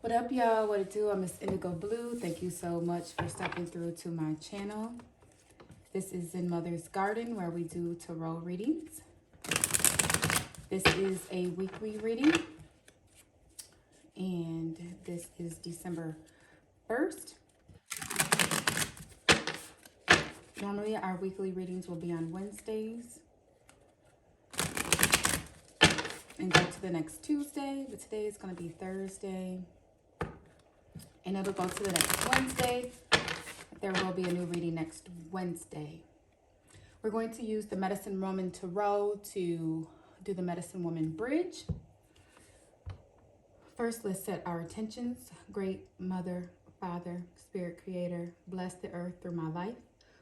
What up, y'all? What it do? I'm mzindigoblue. Thank you so much for stepping through to my channel. This is Zen Mother's Garden, where we do tarot readings. This is a weekly reading, and this is December 1st. Normally, our weekly readings will be on Wednesdays and go to the next Tuesday, but today is going to be Thursday, and it'll go to the next Wednesday. There will be a new reading next Wednesday. We're going to use the Medicine Woman Tarot to do the Medicine Woman Bridge. First, let's set our intentions. Great Mother, Father, Spirit Creator, bless the earth through my life.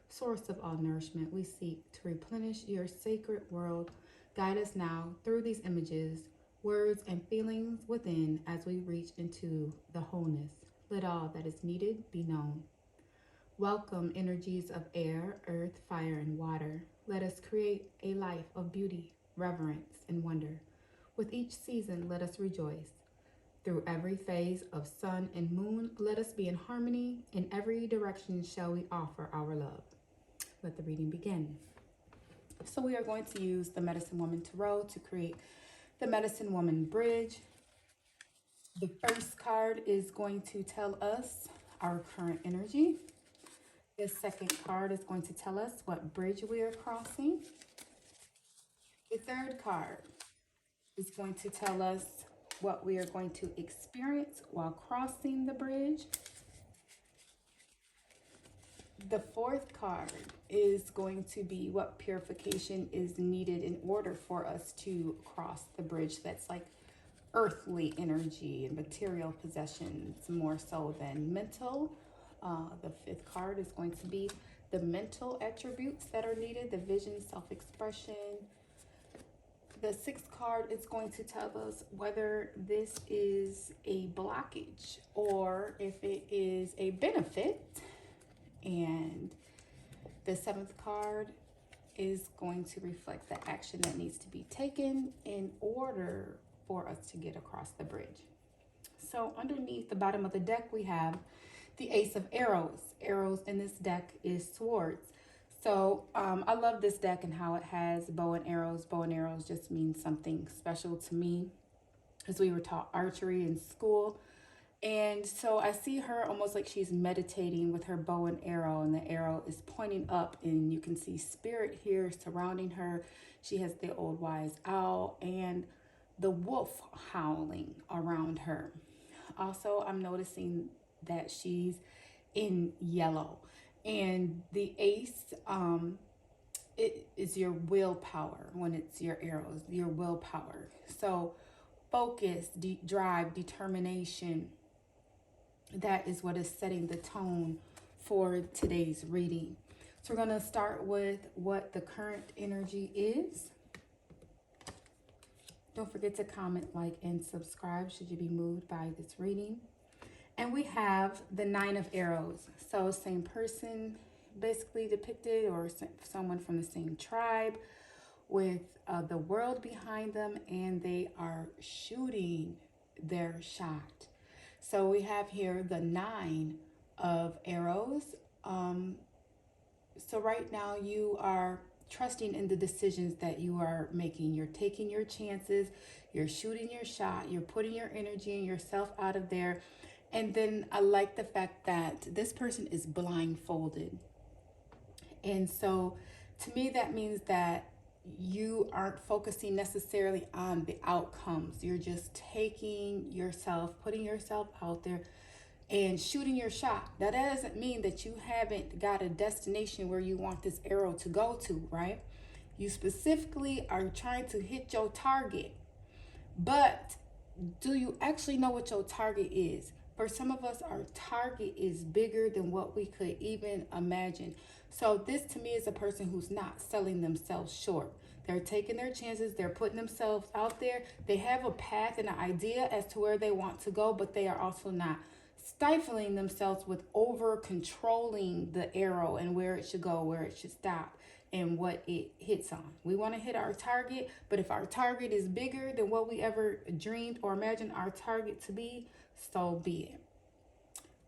Source of all nourishment, we seek to replenish your sacred world. Guide us now through these images, words, and feelings within as we reach into the wholeness. Let all that is needed be known. Welcome energies of air, earth, fire, and water. Let us create a life of beauty, reverence, and wonder. With each season, let us rejoice. Through every phase of sun and moon, let us be in harmony. In every direction shall we offer our love. Let the reading begin. So we are going to use the Medicine Woman Tarot to create the Medicine Woman Bridge. The first card is going to tell us our current energy. The second card is going to tell us what bridge we are crossing. The third card is going to tell us what we are going to experience while crossing the bridge. The fourth card is going to be what purification is needed in order for us to cross the bridge. That's like earthly energy and material possessions more so than mental. The fifth card is going to be the mental attributes that are needed, the vision, self-expression. The sixth card is going to tell us whether this is a blockage or if it is a benefit. And the seventh card is going to reflect the action that needs to be taken in order for us to get across the bridge. So underneath the bottom of the deck, we have the Ace of Arrows. Arrows in this deck is swords. So I love this deck and how it has bow and arrows. Bow and arrows just means something special to me, as we were taught archery in school. And so I see her almost like she's meditating with her bow and the arrow is pointing up, and you can see spirit here surrounding her. She has the old wise owl and the wolf howling around her. Also, I'm noticing that she's in yellow, and the ace, it is your willpower. When it's your arrows, your willpower. So focus, drive, determination. That is what is setting the tone for today's reading. So we're going to start with what the current energy is. Don't forget to comment, like, and subscribe should you be moved by this reading. And we have the Nine of Arrows. So same person basically depicted, or someone from the same tribe with the world behind them, and they are shooting their shot. So we have here the Nine of Arrows. So right now you are trusting in the decisions that you are making. You're taking your chances, you're shooting your shot, you're putting your energy and yourself out of there. And then I like the fact that this person is blindfolded. And so to me, that means that you aren't focusing necessarily on the outcomes. You're just taking yourself, putting yourself out there and shooting your shot. Now, that doesn't mean that you haven't got a destination where you want this arrow to go to, right? You specifically are trying to hit your target. But do you actually know what your target is? For some of us, our target is bigger than what we could even imagine. So this to me is a person who's not selling themselves short. They're taking their chances. They're putting themselves out there. They have a path and an idea as to where they want to go, but they are also not stifling themselves with over controlling the arrow and where it should go, where it should stop, and what it hits on. We want to hit our target, but if our target is bigger than what we ever dreamed or imagined our target to be, so be it.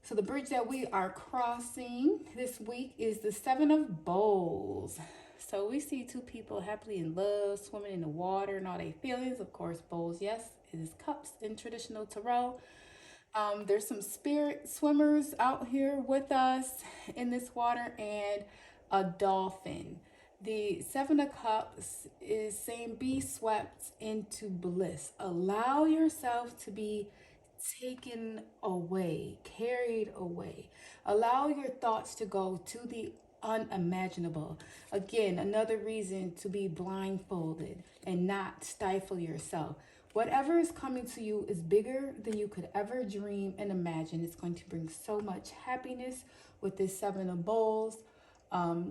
So the bridge that we are crossing this week is the Seven of Bowls. So we see two people happily in love, swimming in the water and all their feelings. Of course, bowls, yes, it is cups in traditional tarot. There's some spirit swimmers out here with us in this water and a dolphin. The Seven of Cups is saying be swept into bliss. Allow yourself to be taken away, carried away. Allow your thoughts to go to the unimaginable. Again, another reason to be blindfolded and not stifle yourself. Whatever is coming to you is bigger than you could ever dream and imagine. It's going to bring so much happiness with this Seven of Bowls.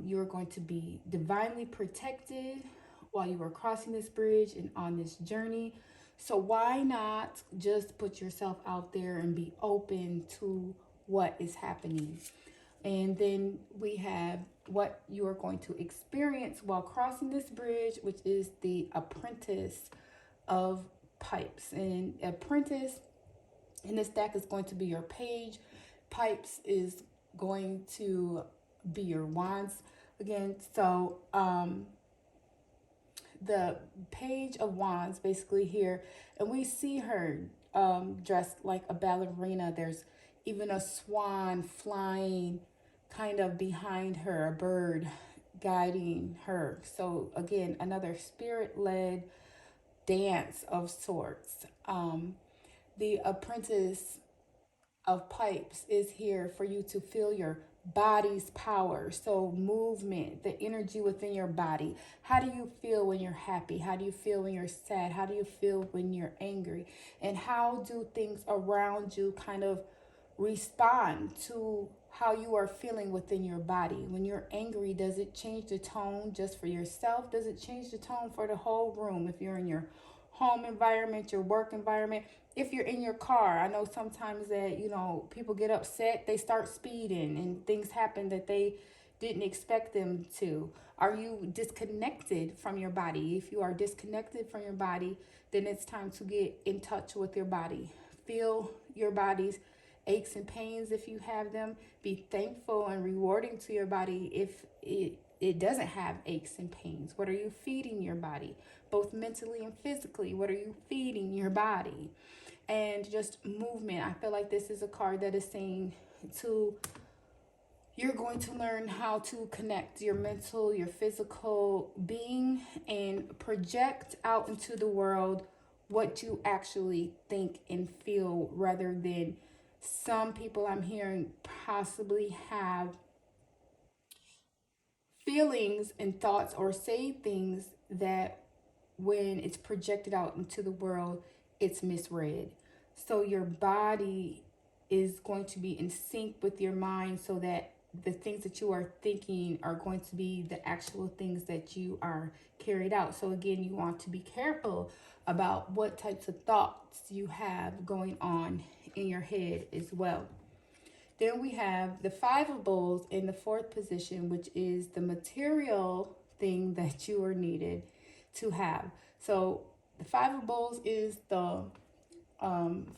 You're going to be divinely protected while you are crossing this bridge and on this journey. So why not just put yourself out there and be open to what is happening? And then we have what you are going to experience while crossing this bridge, which is the Apprentice of Pipes. And Apprentice in this deck is going to be your page. Pipes is going to be your wands again. So the Page of Wands basically here, and we see her dressed like a ballerina. There's even a swan flying kind of behind her, a bird guiding her. So again, another spirit-led dance of sorts. The Apprentice of Pipes is here for you to feel your body's power. So movement, the energy within your body. How do you feel when you're happy? How do you feel when you're sad? How do you feel when you're angry? And how do things around you kind of respond to how you are feeling within your body? When you're angry, does it change the tone just for yourself? Does it change the tone for the whole room? If you're in your home environment, your work environment, if you're in your car, I know sometimes that, you know, people get upset, they start speeding and things happen that they didn't expect them to. Are you disconnected from your body? If you are disconnected from your body, then it's time to get in touch with your body. Feel your body's aches and pains if you have them. Be thankful and rewarding to your body if it doesn't have aches and pains. What are you feeding your body? Both mentally and physically, what are you feeding your body? And just movement. I feel like this is a card that is saying you're going to learn how to connect your mental, your physical being and project out into the world what you actually think and feel, rather than some people I'm hearing possibly have feelings and thoughts or say things that when it's projected out into the world, it's misread. So your body is going to be in sync with your mind so that the things that you are thinking are going to be the actual things that you are carried out. So again, you want to be careful about what types of thoughts you have going on in your head as well. Then we have the Five of Bowls in the fourth position, which is the material thing that you are needed to have. So the Five of Bowls is the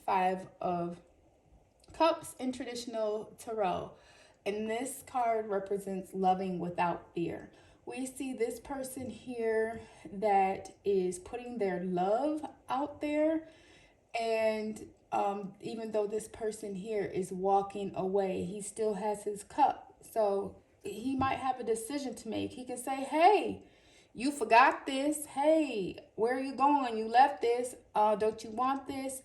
Five of Cups in traditional tarot. And this card represents loving without fear. We see this person here that is putting their love out there. And even though this person here is walking away, he still has his cup. So he might have a decision to make. He can say, hey, you forgot this. Hey, where are you going? You left this. Don't you want this?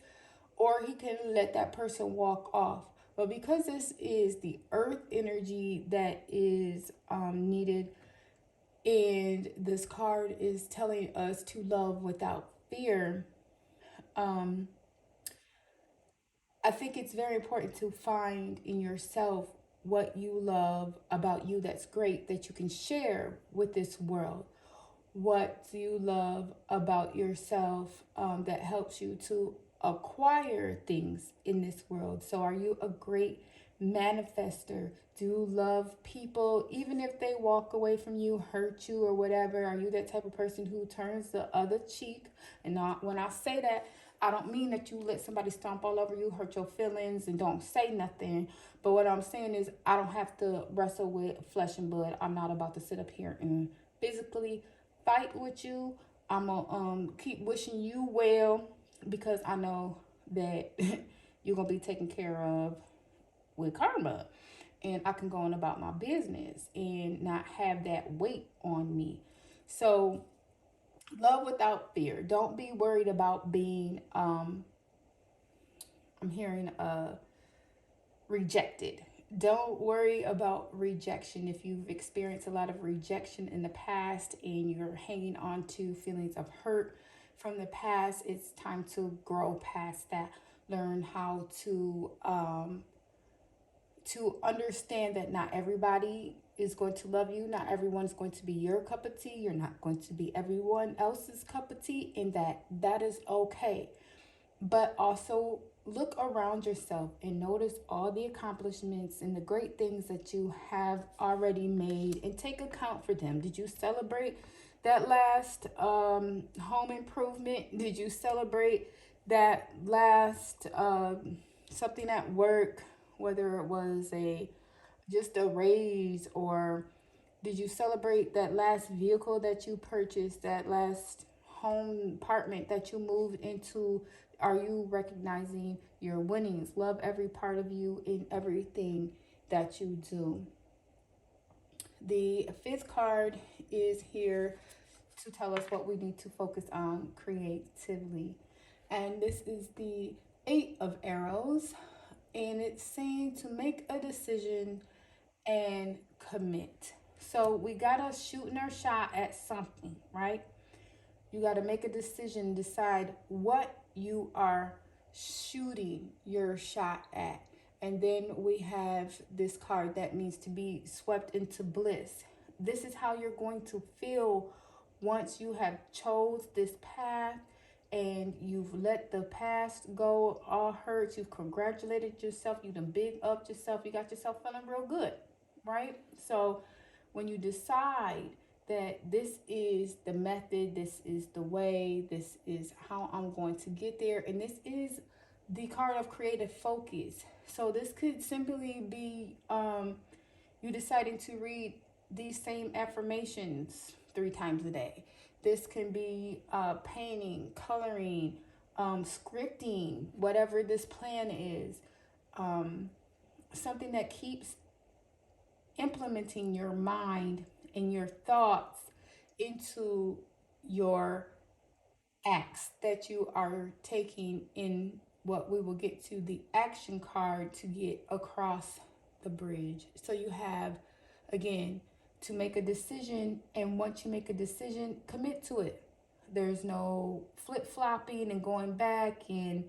Or he can let that person walk off. But because this is the earth energy that is needed, and this card is telling us to love without fear, I think it's very important to find in yourself what you love about you that's great that you can share with this world. What do you love about yourself that helps you to acquire things in this world? So are you a great manifester? Do you love people even if they walk away from you, hurt you or whatever? Are you that type of person who turns the other cheek? And not, when I say that, I don't mean that you let somebody stomp all over you, hurt your feelings, and don't say nothing. But what I'm saying is, I don't have to wrestle with flesh and blood. I'm not about to sit up here and physically fight with you. I'm gonna keep wishing you well, because I know that you're gonna be taken care of with karma, and I can go on about my business and not have that weight on me. So love without fear. Don't be worried about being I'm hearing rejected. Don't worry about rejection. If you've experienced a lot of rejection in the past and you're hanging on to feelings of hurt from the past, it's time to grow past that. Learn how to understand that not everybody is going to love you. Not everyone's going to be your cup of tea. You're not going to be everyone else's cup of tea, and that is okay. But also look around yourself and notice all the accomplishments and the great things that you have already made, and take account for them. Did you celebrate that last home improvement? Did you celebrate that last something at work, whether it was just a raise, or did you celebrate that last vehicle that you purchased, that last home apartment that you moved into? Are you recognizing your winnings? Love every part of you in everything that you do. The fifth card is here to tell us what we need to focus on creatively. And this is the Eight of Arrows. And it's saying to make a decision and commit. So we got to shooting our shot at something, right? You got to make a decision, decide what you are shooting your shot at. And then we have this card that means to be swept into bliss. This is how you're going to feel once you have chose this path and you've let the past go, all hurts, you've congratulated yourself, you done big up yourself, you got yourself feeling real good, right? So when you decide that this is the method, this is the way, this is how I'm going to get there, and this is the card of creative focus. So this could simply be you deciding to read these same affirmations 3 times a day. This can be painting, coloring, scripting, whatever this plan is. Something that keeps implementing your mind and your thoughts into your acts that you are taking in what we will get to the action card to get across the bridge. So you have, again, to make a decision, and once you make a decision, commit to it. There's no flip-flopping and going back and,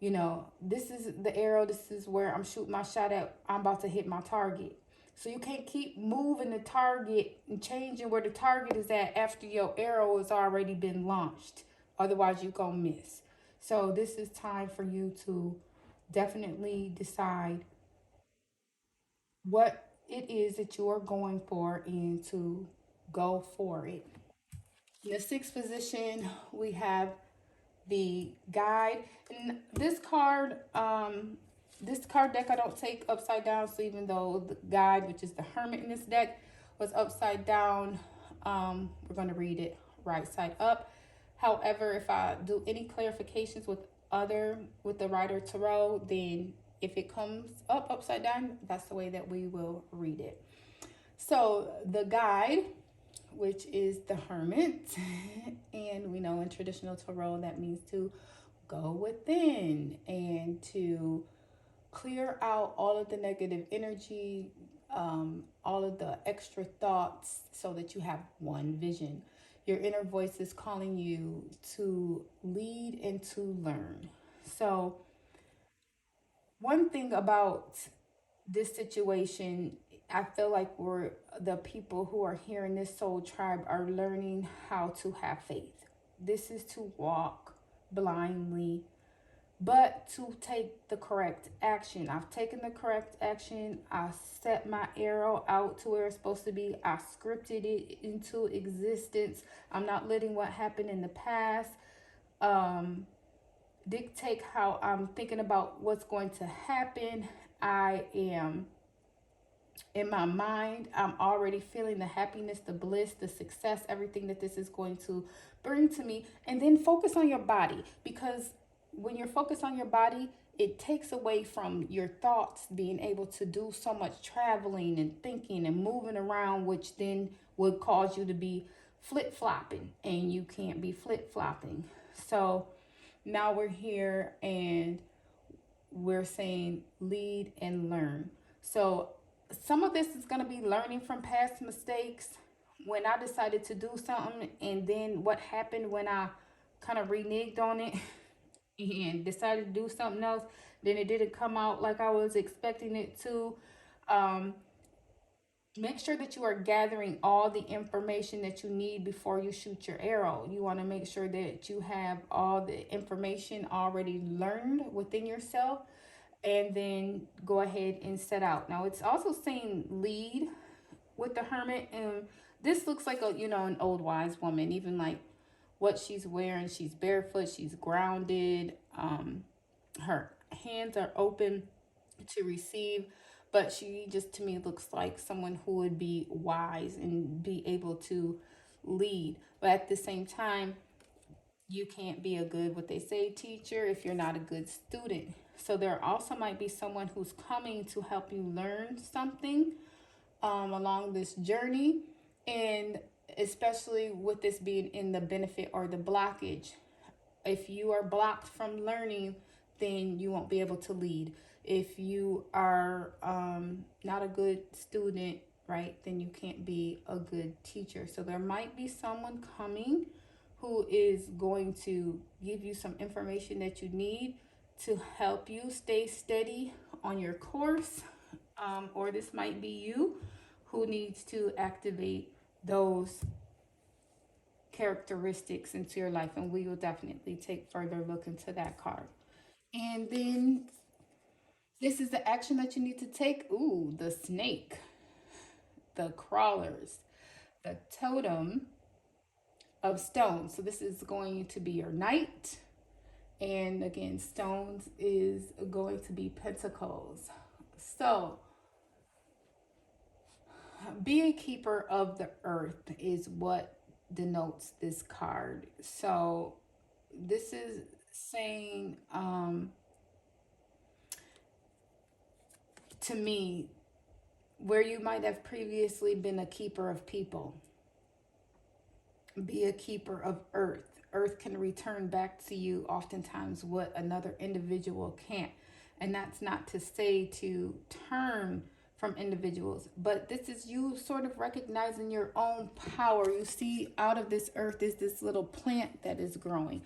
this is the arrow, this is where I'm shooting my shot at, I'm about to hit my target. So you can't keep moving the target and changing where the target is at after your arrow has already been launched. Otherwise, you're going to miss. So this is time for you to definitely decide what it is that you are going for and to go for it. In the sixth position, we have the guide. And this card deck I don't take upside down. So even though the guide, which is the hermit in this deck, was upside down, we're going to read it right side up. However, if I do any clarifications with the Rider Tarot, then if it comes up upside down, that's the way that we will read it. So the guide, which is the hermit, and we know in traditional tarot that means to go within and to clear out all of the negative energy, all of the extra thoughts, so that you have one vision. Your inner voice is calling you to lead and to learn. So one thing about this situation, I feel like the people who are here in this soul tribe are learning how to have faith. This is to walk blindly, but to take the correct action. I've taken the correct action. I set my arrow out to where it's supposed to be. I scripted it into existence. I'm not letting what happened in the past dictate how I'm thinking about what's going to happen. I am in my mind, I'm already feeling the happiness, the bliss, the success, everything that this is going to bring to me. And then focus on your body, because when you're focused on your body, it takes away from your thoughts being able to do so much traveling and thinking and moving around, which then would cause you to be flip flopping, and you can't be flip flopping. So now we're here and we're saying lead and learn. So some of this is going to be learning from past mistakes. When I decided to do something, and then what happened when I kind of reneged on it and decided to do something else, then it didn't come out like I was expecting it to. Um, Make sure that you are gathering all the information that you need before you shoot your arrow. You want to make sure that you have all the information already learned within yourself, and then go ahead and set out. Now it's also saying lead with the Hermit, and this looks like a, an old wise woman. Even like what she's wearing, she's barefoot, she's grounded, her hands are open to receive, but she just, to me, looks like someone who would be wise and be able to lead. But at the same time, you can't be a good, what they say, teacher if you're not a good student. So there also might be someone who's coming to help you learn something along this journey. And especially with this being in the benefit or the blockage, if you are blocked from learning, then you won't be able to lead. If you are not a good student, right, then you can't be a good teacher. So there might be someone coming who is going to give you some information that you need to help you stay steady on your course. Or this might be you who needs to activate those characteristics into your life, and we will definitely take further look into that card. And then this is the action that you need to take. Ooh, the snake, the crawlers, the totem of stones. So this is going to be your knight. And again, stones is going to be pentacles. So be a keeper of the earth is what denotes this card. So this is saying, to me, where you might have previously been a keeper of people, be a keeper of earth. Earth can return back to you oftentimes what another individual can't. And that's not to say to turn from individuals, but this is you sort of recognizing your own power. You see, out of this earth is this little plant that is growing.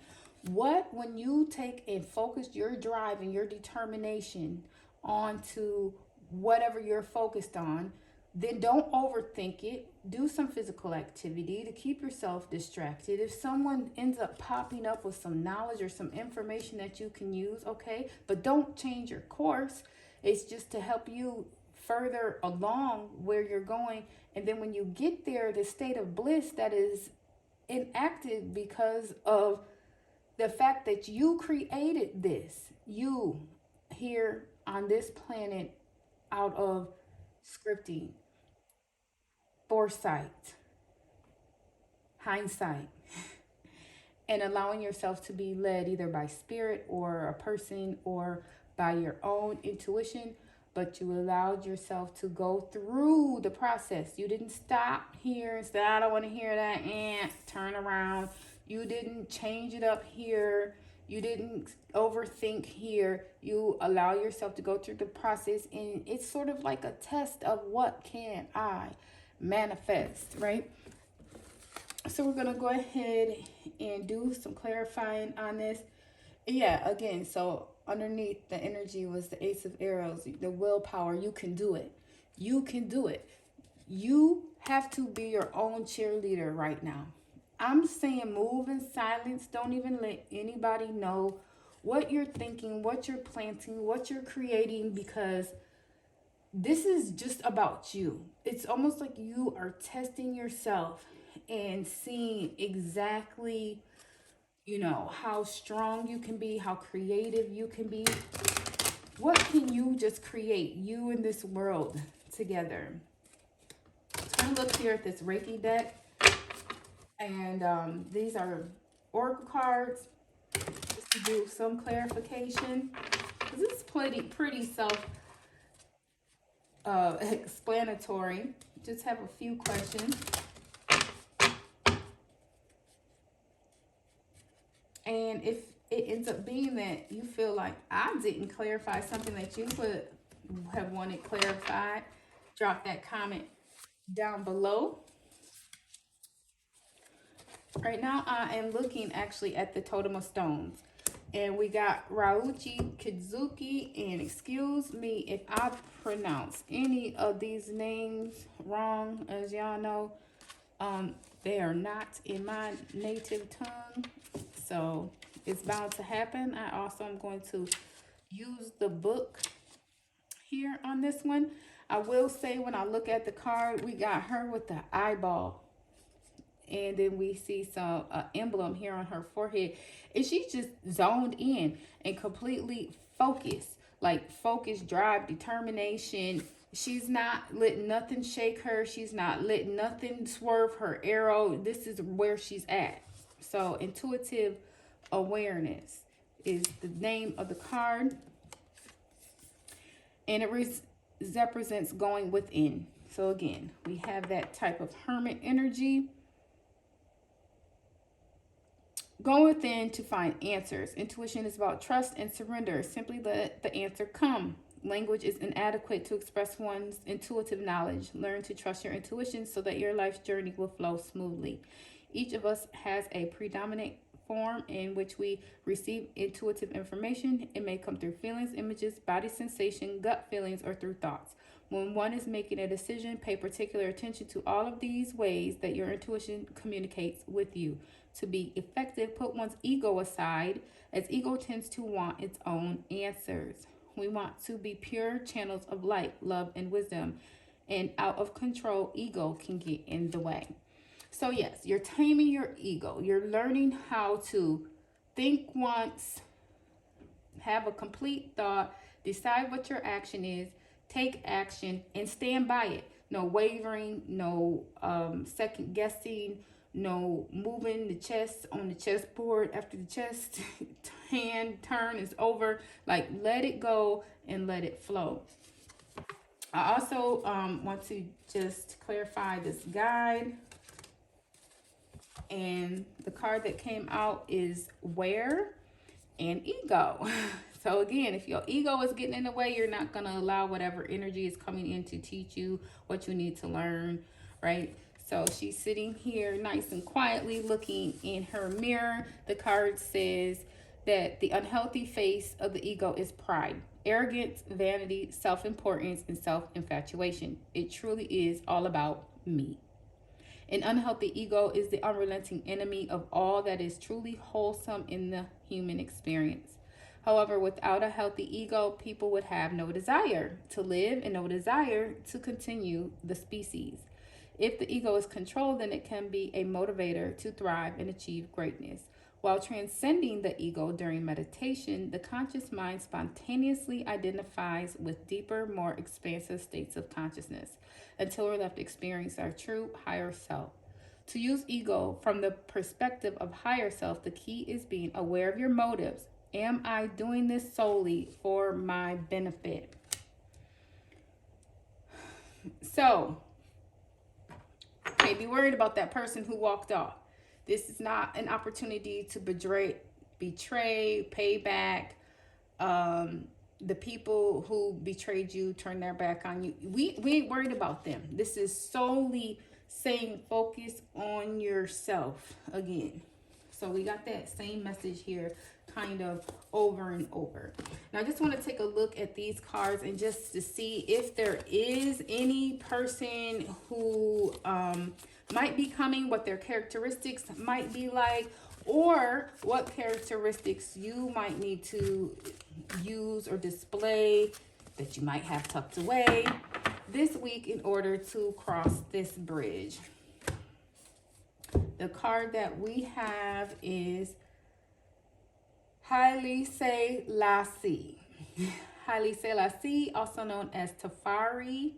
What, when you take and focus your drive and your determination onto whatever you're focused on, then don't overthink it. Do some physical activity to keep yourself distracted. If someone ends up popping up with some knowledge or some information that you can use, okay, but don't change your course. It's just to help you further along where you're going. And then when you get there, the state of bliss that is enacted because of the fact that you created this, you here on this planet, out of scripting, foresight, hindsight, and allowing yourself to be led either by spirit or a person or by your own intuition, but you allowed yourself to go through the process. You didn't stop here and say, I don't want to hear that, and turn around. You didn't change it up here. You didn't overthink here. You allow yourself to go through the process, and it's sort of like a test of what can I manifest, right? So we're going to go ahead and do some clarifying on this. Yeah, again, so underneath the energy was the Ace of Arrows, the willpower. You can do it. You can do it. You have to be your own cheerleader right now. I'm saying move in silence. Don't even let anybody know what you're thinking, what you're planting, what you're creating, because this is just about you. It's almost like you are testing yourself and seeing exactly you know, how strong you can be, how creative you can be. What can you just create, you in this world together? I'm gonna look here at this Reiki deck, and these are oracle cards just to do some clarification. This is pretty self explanatory. Just have a few questions. And if it ends up being that you feel like I didn't clarify something that you would have wanted clarified, drop that comment down below. Right now, I am looking actually at the totem of stones. And we got Rauchi Kizuki, and excuse me if I pronounce any of these names wrong. As y'all know, they are not in my native tongue, so it's bound to happen. I also am going to use the book here on this one. I will say when I look at the card, we got her with the eyeball. And then we see some emblem here on her forehead. And she's just zoned in and completely focused. Like focus, drive, determination. She's not letting nothing shake her. She's not letting nothing swerve her arrow. This is where she's at. So intuitive awareness is the name of the card. And it represents going within. So again, we have that type of hermit energy. Go within to find answers. Intuition is about trust and surrender. Simply let the answer come. Language is inadequate to express one's intuitive knowledge. Learn to trust your intuition so that your life's journey will flow smoothly. Each of us has a predominant form in which we receive intuitive information. It may come through feelings, images, body sensation, gut feelings, or through thoughts. When one is making a decision, pay particular attention to all of these ways that your intuition communicates with you. To be effective, put one's ego aside, as ego tends to want its own answers. We want to be pure channels of light, love, and wisdom, and out of control ego can get in the way. So yes, you're taming your ego. You're learning how to think once, have a complete thought, decide what your action is, take action, and stand by it. No wavering, no second guessing, no moving the chest on the chessboard after the chest hand turn is over. Like, let it go and let it flow. I also want to just clarify this guide. And the card that came out is Where and Ego. So again, if your ego is getting in the way, you're not going to allow whatever energy is coming in to teach you what you need to learn, right? So she's sitting here nice and quietly looking in her mirror. The card says that the unhealthy face of the ego is pride, arrogance, vanity, self-importance, and self-infatuation. It truly is all about me. An unhealthy ego is the unrelenting enemy of all that is truly wholesome in the human experience. However, without a healthy ego, people would have no desire to live and no desire to continue the species. If the ego is controlled, then it can be a motivator to thrive and achieve greatness. While transcending the ego during meditation, the conscious mind spontaneously identifies with deeper, more expansive states of consciousness until we're left to experience our true higher self. To use ego from the perspective of higher self, the key is being aware of your motives. Am I doing this solely for my benefit? So, be worried about that person who walked off. This is not an opportunity to betray, pay back. The people who betrayed you, turn their back on you. We ain't worried about them. This is solely saying focus on yourself again. So we got that same message here kind of over and over. Now I just want to take a look at these cards and just to see if there is any person who might be coming, what their characteristics might be like, or what characteristics you might need to use or display that you might have tucked away this week in order to cross this bridge. The card that we have is Haile Selassie. Haile Selassie, also known as Tafari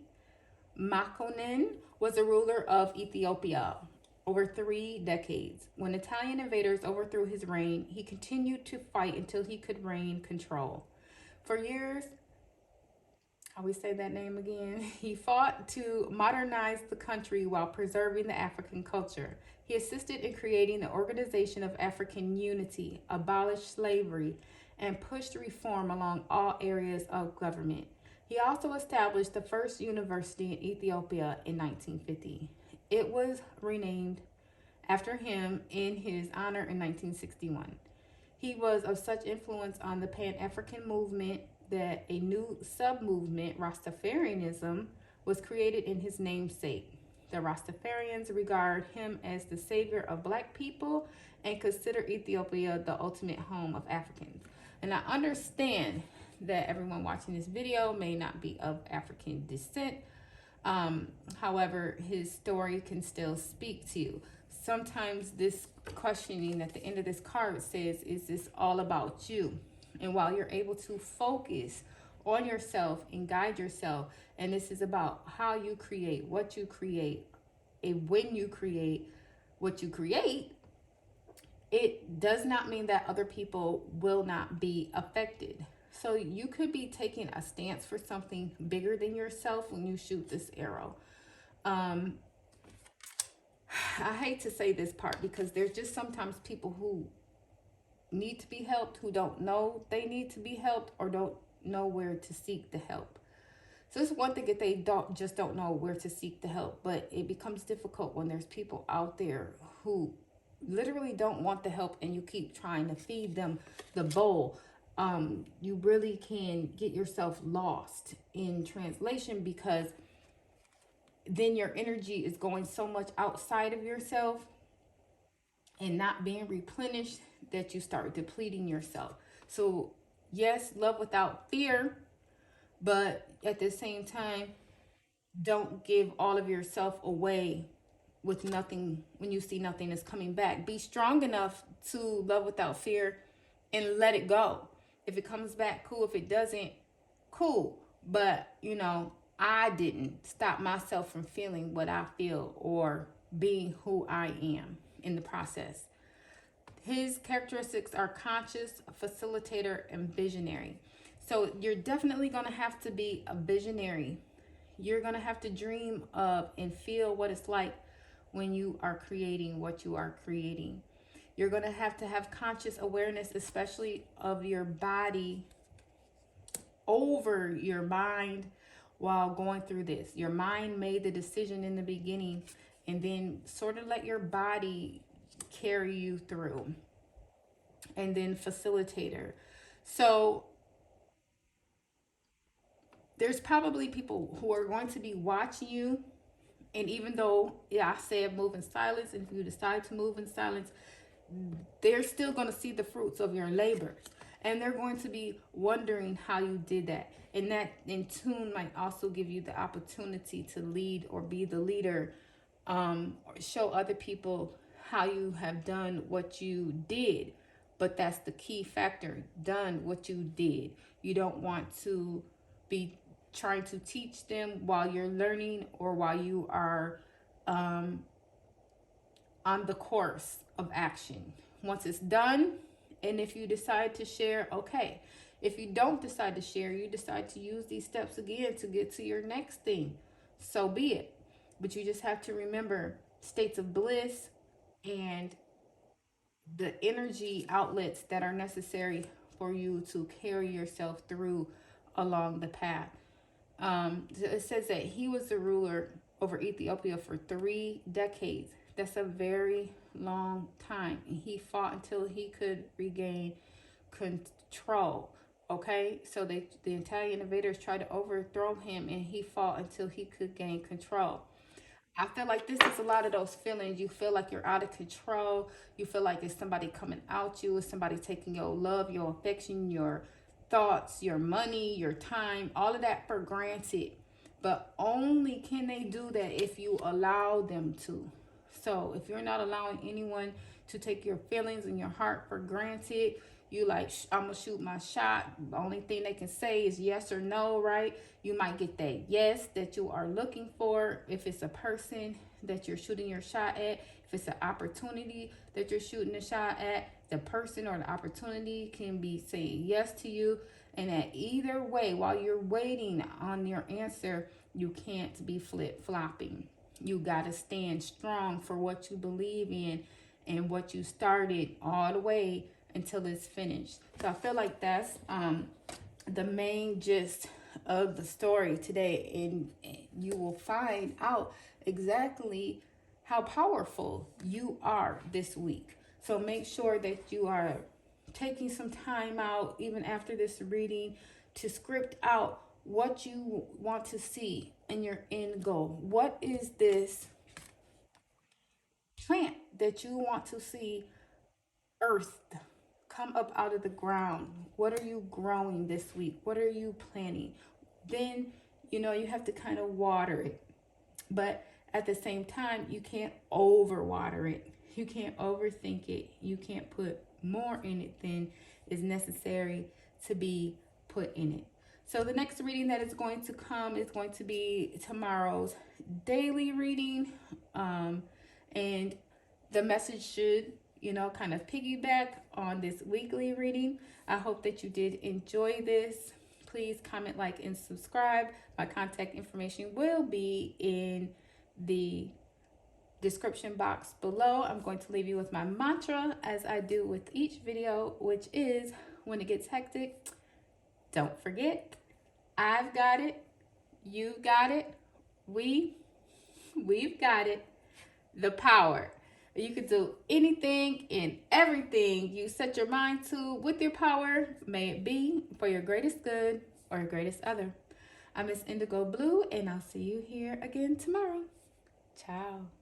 Makonnen, was a ruler of Ethiopia over 3 decades. When Italian invaders overthrew his reign, he continued to fight until he could regain control. For years, how we say that name again? He fought to modernize the country while preserving the African culture. He assisted in creating the Organization of African Unity, abolished slavery, and pushed reform along all areas of government. He also established the first university in Ethiopia in 1950. It was renamed after him in his honor in 1961. He was of such influence on the Pan-African movement that a new sub-movement, Rastafarianism, was created in his namesake. The Rastafarians regard him as the savior of black people and consider Ethiopia the ultimate home of Africans. And I understand that everyone watching this video may not be of African descent. However, his story can still speak to you. Sometimes this questioning at the end of this card says, is this all about you? And while you're able to focus on yourself and guide yourself, and this is about how you create, what you create, and when you create what you create, it does not mean that other people will not be affected. So you could be taking a stance for something bigger than yourself when you shoot this arrow. I hate to say this part because there's just sometimes people who need to be helped, who don't know they need to be helped or don't know where to seek the help. So it's one thing if they don't know where to seek the help, but it becomes difficult when there's people out there who literally don't want the help and you keep trying to feed them the bowl. You really can get yourself lost in translation because then your energy is going so much outside of yourself and not being replenished that you start depleting yourself. So yes, love without fear, but at the same time, don't give all of yourself away with nothing when you see nothing is coming back. Be strong enough to love without fear and let it go. If it comes back, cool. If it doesn't, cool. But, you know, I didn't stop myself from feeling what I feel or being who I am in the process. His characteristics are conscious, facilitator, and visionary. So you're definitely going to have to be a visionary. You're going to have to dream of and feel what it's like when you are creating what you are creating. You're going to have conscious awareness, especially of your body over your mind while going through this. Your mind made the decision in the beginning and then sort of let your body carry you through. And then facilitator. So there's probably people who are going to be watching you. And even though I said move in silence, and if you decide to move in silence, they're still going to see the fruits of your labors. And they're going to be wondering how you did that. And that in tune might also give you the opportunity to lead or be the leader, or show other people how you have done what you did. But that's the key factor, done what you did. You don't want to be trying to teach them while you're learning or while you are on the course of action. Once it's done, and if you decide to share, okay. If you don't decide to share, you decide to use these steps again to get to your next thing, so be it. But you just have to remember states of bliss and the energy outlets that are necessary for you to carry yourself through along the path. It says that he was the ruler over Ethiopia for 3 decades. That's a very long time. And he fought until he could regain control. Okay, so the Italian invaders tried to overthrow him and he fought until he could gain control. I feel like this is a lot of those feelings. You feel like you're out of control. You feel like it's somebody coming out you. It's somebody taking your love, your affection, your thoughts, your money, your time, all of that for granted. But only can they do that if you allow them to. So if you're not allowing anyone to take your feelings and your heart for granted, you like, I'm gonna shoot my shot. The only thing they can say is yes or no, right? You might get that yes that you are looking for. If it's a person that you're shooting your shot at, if it's an opportunity that you're shooting a shot at, the person or the opportunity can be saying yes to you. And at either way, while you're waiting on your answer, you can't be flip-flopping. You got to stand strong for what you believe in and what you started all the way until it's finished. So I feel like that's the main gist of the story today. And you will find out exactly how powerful you are this week. So make sure that you are taking some time out, even after this reading, to script out what you want to see in your end goal. What is this plant that you want to see earthed, come up out of the ground? What are you growing this week? What are you planting? Then, you have to kind of water it. But at the same time, you can't overwater it. You can't overthink it. You can't put more in it than is necessary to be put in it. So the next reading that is going to come is going to be tomorrow's daily reading. And the message should, kind of piggyback on this weekly reading. I hope that you did enjoy this. Please comment, like, and subscribe. My contact information will be in the description box below. I'm going to leave you with my mantra, as I do with each video, which is, when it gets hectic, don't forget, I've got it, you've got it, we've got it, the power. You can do anything and everything you set your mind to with your power, may it be for your greatest good or your greatest other. I'm Miss Indigo Blue, and I'll see you here again tomorrow. Ciao.